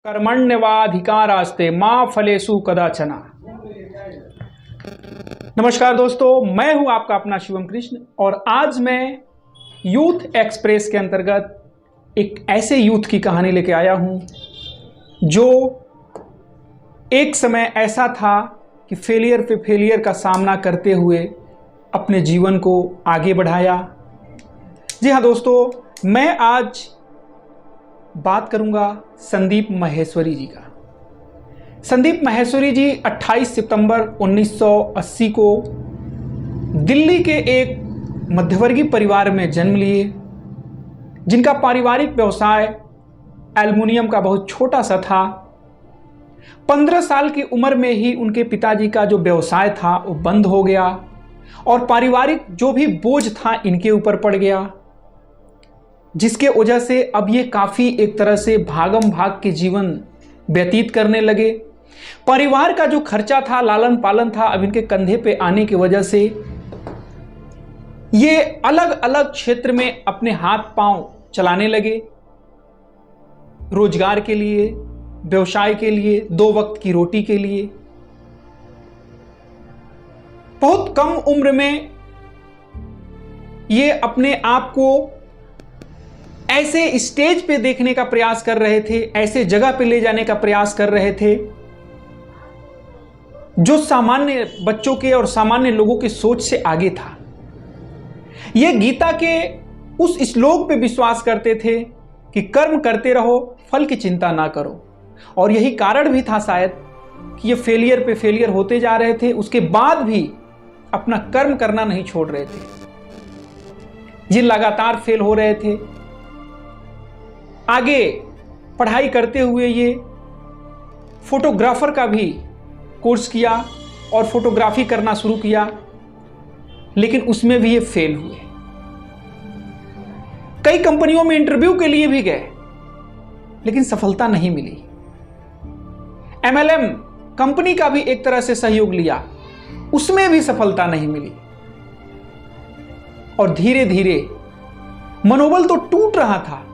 कर्मण्येवाधिकारास्ते मां फलेषु कदाचन। नमस्कार दोस्तों, मैं हूं आपका अपना शिवम कृष्ण और आज मैं यूथ एक्सप्रेस के अंतर्गत एक ऐसे यूथ की कहानी लेके आया हूं जो एक समय ऐसा था कि फेलियर पे फेलियर का सामना करते हुए अपने जीवन को आगे बढ़ाया। जी हाँ दोस्तों, मैं आज बात करूंगा संदीप माहेश्वरी जी का। संदीप माहेश्वरी जी 28 सितंबर 1980 को दिल्ली के एक मध्यवर्गीय परिवार में जन्म लिए, जिनका पारिवारिक व्यवसाय एल्युमिनियम का बहुत छोटा सा था। 15 साल की उम्र में ही उनके पिताजी का जो व्यवसाय था वो बंद हो गया और पारिवारिक जो भी बोझ था इनके ऊपर पड़ गया, जिसके वजह से अब ये काफ़ी एक तरह से भागम भाग के जीवन व्यतीत करने लगे। परिवार का जो खर्चा था, लालन पालन था, अब इनके कंधे पे आने की वजह से ये अलग अलग क्षेत्र में अपने हाथ पांव चलाने लगे, रोजगार के लिए, व्यवसाय के लिए, 2 वक्त की रोटी के लिए। बहुत कम उम्र में ये अपने आप को ऐसे स्टेज पे देखने का प्रयास कर रहे थे, ऐसे जगह पे ले जाने का प्रयास कर रहे थे जो सामान्य बच्चों के और सामान्य लोगों की सोच से आगे था। ये गीता के उस श्लोक पे विश्वास करते थे कि कर्म करते रहो, फल की चिंता ना करो। और यही कारण भी था शायद कि ये फेलियर पे फेलियर होते जा रहे थे, उसके बाद भी अपना कर्म करना नहीं छोड़ रहे थे। ये लगातार फेल हो रहे थे। आगे पढ़ाई करते हुए ये फोटोग्राफर का भी कोर्स किया और फोटोग्राफी करना शुरू किया, लेकिन उसमें भी ये फेल हुए। कई कंपनियों में इंटरव्यू के लिए भी गए, लेकिन सफलता नहीं मिली। MLM कंपनी का भी एक तरह से सहयोग लिया, उसमें भी सफलता नहीं मिली। और धीरे धीरे मनोबल तो टूट रहा था,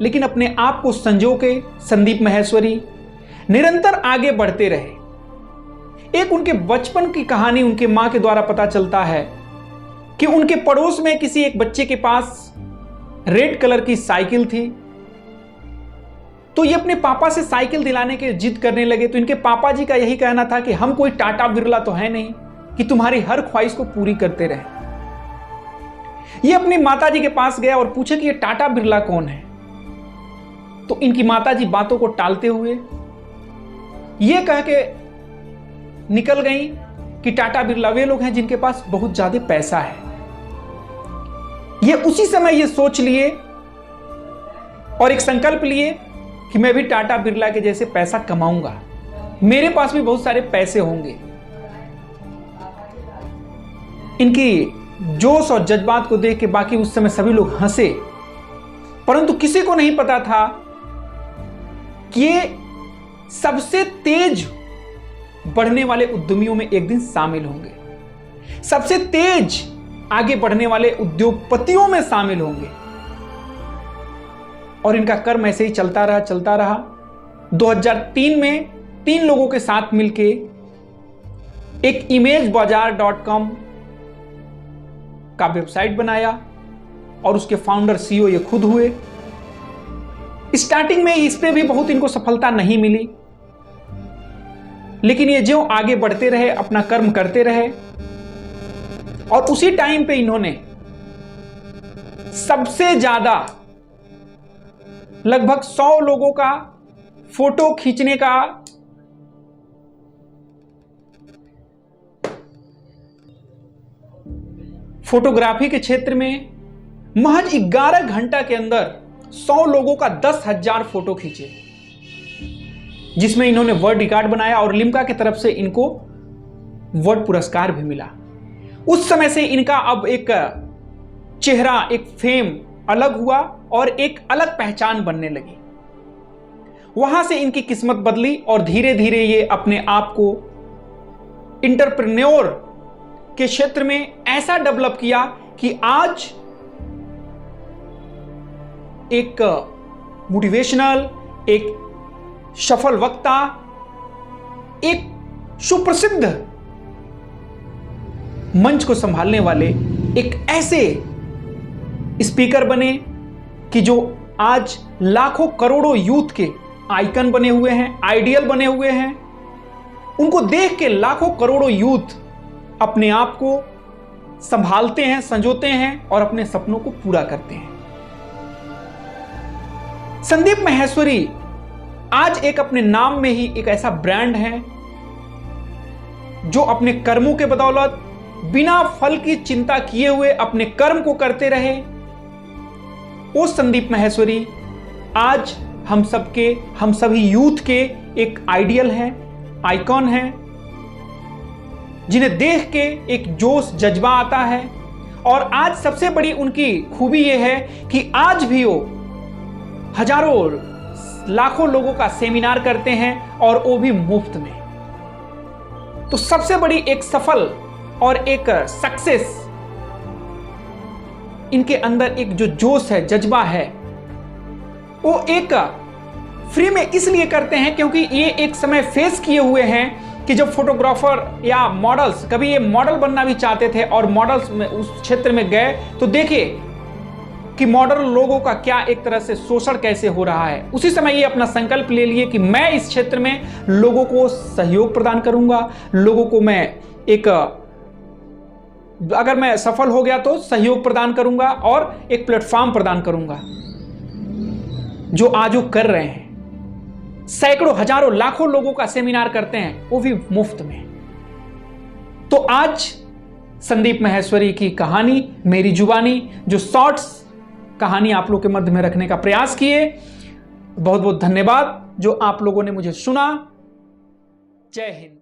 लेकिन अपने आप को संजो के संदीप माहेश्वरी निरंतर आगे बढ़ते रहे। एक उनके बचपन की कहानी उनके मां के द्वारा पता चलता है कि उनके पड़ोस में किसी एक बच्चे के पास रेड कलर की साइकिल थी, तो ये अपने पापा से साइकिल दिलाने के जिद करने लगे। तो इनके पापा जी का यही कहना था कि हम कोई टाटा बिरला तो है नहीं कि तुम्हारी हर ख्वाहिश को पूरी करते रहे। ये अपनी माता जी के पास गया और पूछा कि ये टाटा बिरला कौन है। तो इनकी माताजी बातों को टालते हुए यह कह के निकल गई कि टाटा बिरला वे लोग हैं जिनके पास बहुत ज्यादा पैसा है। ये उसी समय ये सोच लिए और एक संकल्प लिए कि मैं भी टाटा बिरला के जैसे पैसा कमाऊंगा, मेरे पास भी बहुत सारे पैसे होंगे। इनकी जोश और जज्बात को देख के बाकी उस समय सभी लोग हंसे, परंतु किसी को नहीं पता था कि ये सबसे तेज बढ़ने वाले उद्यमियों में एक दिन शामिल होंगे, सबसे तेज आगे बढ़ने वाले उद्योगपतियों में शामिल होंगे। और इनका कर्म ऐसे ही चलता रहा। 2003 में 3 लोगों के साथ मिलके एक imagebazaar.com का वेबसाइट बनाया और उसके फाउंडर CEO ये खुद हुए। स्टार्टिंग में इस पे भी बहुत इनको सफलता नहीं मिली, लेकिन ये जो आगे बढ़ते रहे, अपना कर्म करते रहे। और उसी टाइम पे इन्होंने सबसे ज्यादा लगभग 100 लोगों का फोटो खींचने का फोटोग्राफी के क्षेत्र में महज 11 घंटा के अंदर 100 लोगों का 10,000 फोटो खींचे, जिसमें इन्होंने वर्ल्ड रिकॉर्ड बनाया और लिम्का की तरफ से इनको वर्ल्ड पुरस्कार भी मिला। उस समय से इनका अब एक चेहरा, एक फेम अलग हुआ और एक अलग पहचान बनने लगी। वहां से इनकी किस्मत बदली और धीरे धीरे ये अपने आप को इंटरप्रेन्योर के क्षेत्र में ऐसा डेवलप किया कि आज एक मोटिवेशनल, एक सफल वक्ता, एक सुप्रसिद्ध मंच को संभालने वाले एक ऐसे स्पीकर बने कि जो आज लाखों करोड़ों यूथ के आइकन बने हुए हैं, आइडियल बने हुए हैं। उनको देख के लाखों करोड़ों यूथ अपने आप को संभालते हैं, संजोते हैं और अपने सपनों को पूरा करते हैं। संदीप माहेश्वरी आज एक अपने नाम में ही एक ऐसा ब्रांड है जो अपने कर्मों के बदौलत बिना फल की चिंता किए हुए अपने कर्म को करते रहे। वो संदीप माहेश्वरी आज हम सभी यूथ के एक आइडियल हैं, आइकॉन हैं, जिन्हें देख के एक जोश जज्बा आता है। और आज सबसे बड़ी उनकी खूबी यह है कि आज भी वो हजारों लाखों लोगों का सेमिनार करते हैं और वो भी मुफ्त में। तो सबसे बड़ी एक सफल और एक सक्सेस, इनके अंदर एक जो जोश है, जज्बा है, वो एक फ्री में इसलिए करते हैं क्योंकि ये एक समय फेस किए हुए हैं कि जब फोटोग्राफर या मॉडल्स, कभी ये मॉडल बनना भी चाहते थे और मॉडल्स में उस क्षेत्र में गए तो देखे कि मॉडल लोगों का क्या एक तरह से शोषण कैसे हो रहा है। उसी समय ये अपना संकल्प ले लिए कि मैं इस क्षेत्र में लोगों को सहयोग प्रदान करूंगा, लोगों को मैं एक, अगर मैं सफल हो गया तो सहयोग प्रदान करूंगा और एक प्लेटफॉर्म प्रदान करूंगा, जो आज वो कर रहे हैं। सैकड़ों, हजारों, लाखों लोगों का सेमिनार करते हैं, वो भी मुफ्त में। तो आज संदीप माहेश्वरी की कहानी, मेरी जुबानी, जो शॉर्ट्स कहानी आप लोग के मध्य में रखने का प्रयास किए, बहुत बहुत धन्यवाद जो आप लोगों ने मुझे सुना। जय हिंद।